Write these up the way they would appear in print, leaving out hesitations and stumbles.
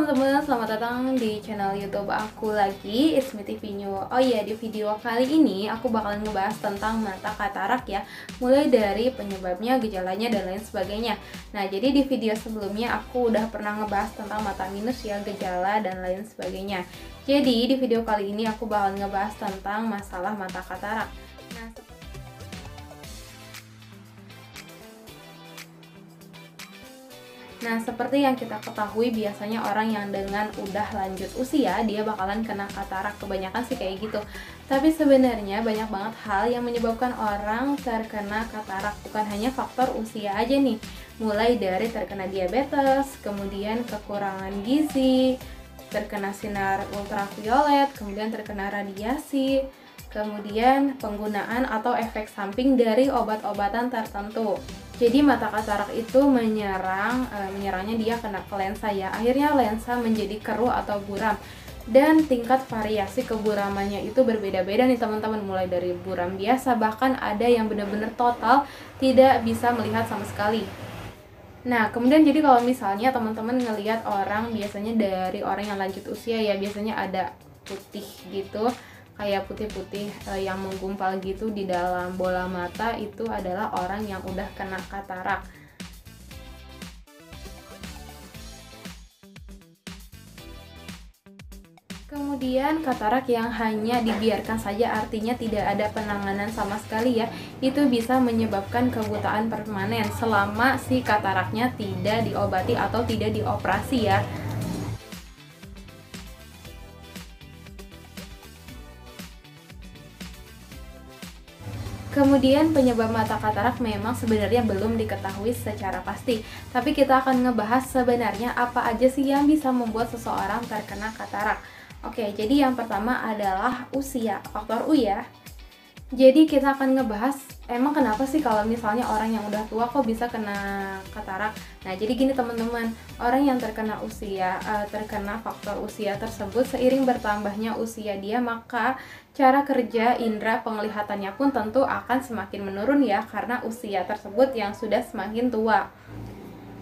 teman-teman, selamat datang di channel YouTube aku lagi, Ismi TV New. Oh iya, di video kali ini aku bakalan ngebahas tentang mata katarak ya, mulai dari penyebabnya, gejalanya, dan lain sebagainya. Nah, jadi di video sebelumnya aku udah pernah ngebahas tentang mata minus ya, gejala, dan lain sebagainya. Jadi di video kali ini aku bakalan ngebahas tentang masalah mata katarak. Nah, seperti yang kita ketahui biasanya orang yang dengan udah lanjut usia, dia bakalan kena katarak, kebanyakan sih kayak gitu. Tapi sebenarnya banyak banget hal yang menyebabkan orang terkena katarak, bukan hanya faktor usia aja nih. Mulai dari terkena diabetes, kemudian kekurangan gizi, terkena sinar ultraviolet, kemudian terkena radiasi, kemudian penggunaan atau efek samping dari obat-obatan tertentu. Jadi mata katarak itu menyerangnya dia kena ke lensa ya. Akhirnya lensa menjadi keruh atau buram. Dan tingkat variasi keburamannya itu berbeda-beda nih teman-teman, mulai dari buram biasa bahkan ada yang benar-benar total tidak bisa melihat sama sekali. Nah, kemudian jadi kalau misalnya teman-teman ngelihat orang, biasanya dari orang yang lanjut usia ya, biasanya ada putih gitu, kayak putih-putih yang menggumpal gitu di dalam bola mata, itu adalah orang yang udah kena katarak. Kemudian katarak yang hanya dibiarkan saja, artinya tidak ada penanganan sama sekali ya, itu bisa menyebabkan kebutaan permanen selama si kataraknya tidak diobati atau tidak dioperasi ya. Kemudian penyebab mata katarak memang sebenarnya belum diketahui secara pasti, tapi kita akan ngebahas sebenarnya apa aja sih yang bisa membuat seseorang terkena katarak. Oke, jadi yang pertama adalah usia, faktor U ya. Jadi kita akan ngebahas emang kenapa sih kalau misalnya orang yang udah tua kok bisa kena katarak. Nah, jadi gini teman-teman, orang yang terkena faktor usia tersebut, seiring bertambahnya usia dia, maka cara kerja indera penglihatannya pun tentu akan semakin menurun ya, karena usia tersebut yang sudah semakin tua.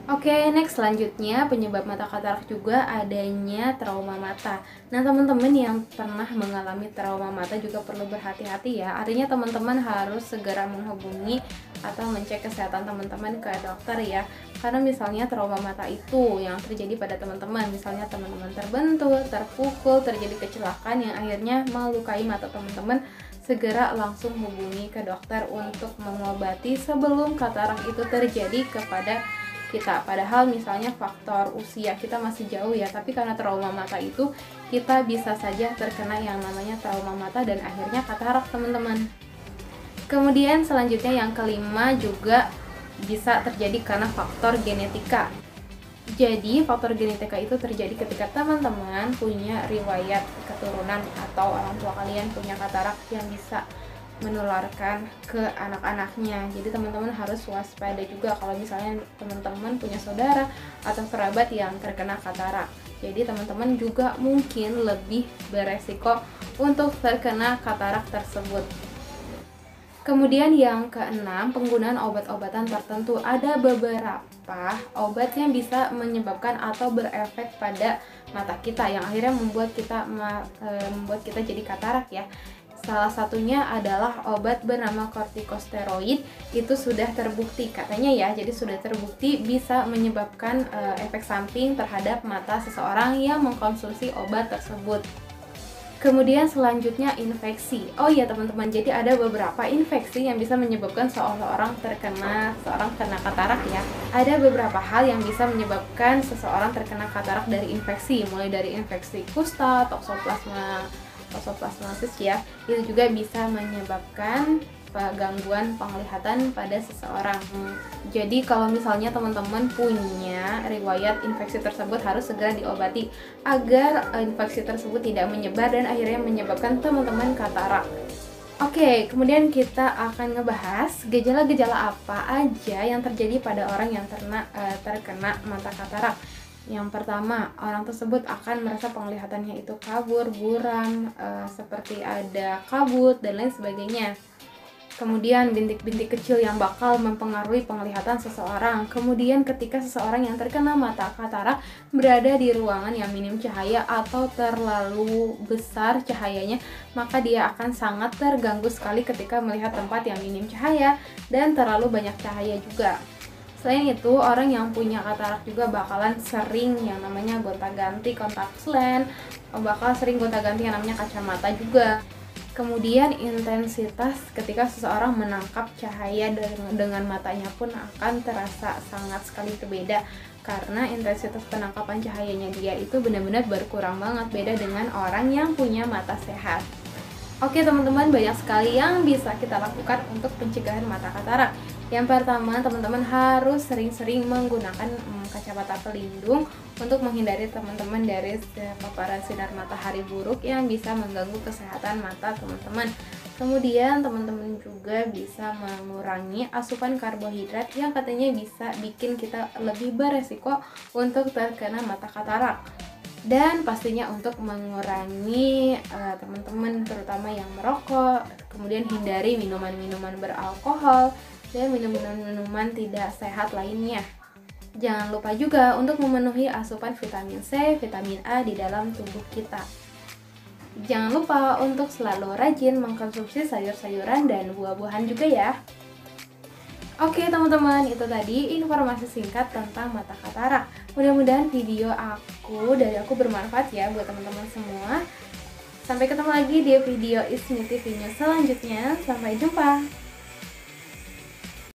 Oke, next selanjutnya penyebab mata katarak juga adanya trauma mata. Nah, teman-teman yang pernah mengalami trauma mata juga perlu berhati-hati ya. Artinya teman-teman harus segera menghubungi atau mencek kesehatan teman-teman ke dokter ya. Karena misalnya trauma mata itu yang terjadi pada teman-teman, misalnya teman-teman terbentur, terpukul, terjadi kecelakaan yang akhirnya melukai mata teman-teman, segera langsung hubungi ke dokter untuk mengobati sebelum katarak itu terjadi kepada kita. Padahal misalnya faktor usia kita masih jauh ya, tapi karena trauma mata itu kita bisa saja terkena yang namanya trauma mata dan akhirnya katarak teman-teman. Kemudian selanjutnya yang kelima juga bisa terjadi karena faktor genetika. Jadi faktor genetika itu terjadi ketika teman-teman punya riwayat keturunan atau orang tua kalian punya katarak yang bisa menularkan ke anak-anaknya. Jadi teman-teman harus waspada juga kalau misalnya teman-teman punya saudara atau kerabat yang terkena katarak. Jadi teman-teman juga mungkin lebih beresiko untuk terkena katarak tersebut. Kemudian yang keenam, penggunaan obat-obatan tertentu. Ada beberapa obat yang bisa menyebabkan atau berefek pada mata kita yang akhirnya membuat kita jadi katarak ya. Salah satunya adalah obat bernama kortikosteroid. Itu sudah terbukti katanya ya, jadi sudah terbukti bisa menyebabkan efek samping terhadap mata seseorang yang mengkonsumsi obat tersebut. Kemudian selanjutnya infeksi. Oh iya teman-teman, jadi ada beberapa infeksi yang bisa menyebabkan seseorang kena katarak ya. Ada beberapa hal yang bisa menyebabkan seseorang terkena katarak dari infeksi, mulai dari infeksi kusta, toxoplasmosis ya, itu juga bisa menyebabkan gangguan penglihatan pada seseorang. Jadi kalau misalnya teman-teman punya riwayat infeksi tersebut harus segera diobati agar infeksi tersebut tidak menyebar dan akhirnya menyebabkan teman-teman katarak. Oke, kemudian kita akan ngebahas gejala-gejala apa aja yang terjadi pada orang yang terkena mata katarak. Yang pertama, orang tersebut akan merasa penglihatannya itu kabur, buram, seperti ada kabut dan lain sebagainya. Kemudian bintik-bintik kecil yang bakal mempengaruhi penglihatan seseorang. Kemudian ketika seseorang yang terkena mata katarak berada di ruangan yang minim cahaya atau terlalu besar cahayanya, maka dia akan sangat terganggu sekali ketika melihat tempat yang minim cahaya dan terlalu banyak cahaya juga. Selain itu, orang yang punya katarak juga bakalan sering yang namanya gonta-ganti kontak lens, bakal sering gonta-ganti yang namanya kacamata juga. Kemudian intensitas ketika seseorang menangkap cahaya dengan matanya pun akan terasa sangat sekali berbeda, karena intensitas penangkapan cahayanya dia itu benar-benar berkurang banget, beda dengan orang yang punya mata sehat. Oke teman-teman, banyak sekali yang bisa kita lakukan untuk pencegahan mata katarak. Yang pertama, teman-teman harus sering-sering menggunakan kacamata pelindung untuk menghindari teman-teman dari paparan sinar matahari buruk yang bisa mengganggu kesehatan mata teman-teman. Kemudian teman-teman juga bisa mengurangi asupan karbohidrat yang katanya bisa bikin kita lebih beresiko untuk terkena mata katarak. Dan pastinya untuk mengurangi teman-teman terutama yang merokok, kemudian hindari minuman-minuman beralkohol dan minuman-minuman tidak sehat lainnya. Jangan lupa juga untuk memenuhi asupan vitamin C, vitamin A di dalam tubuh kita. Jangan lupa untuk selalu rajin mengkonsumsi sayur-sayuran dan buah-buahan juga ya. Oke teman-teman, itu tadi informasi singkat tentang mata katarak. Mudah-mudahan video dari aku bermanfaat ya buat teman-teman semua. Sampai ketemu lagi di video Ismi TV News selanjutnya. Sampai jumpa.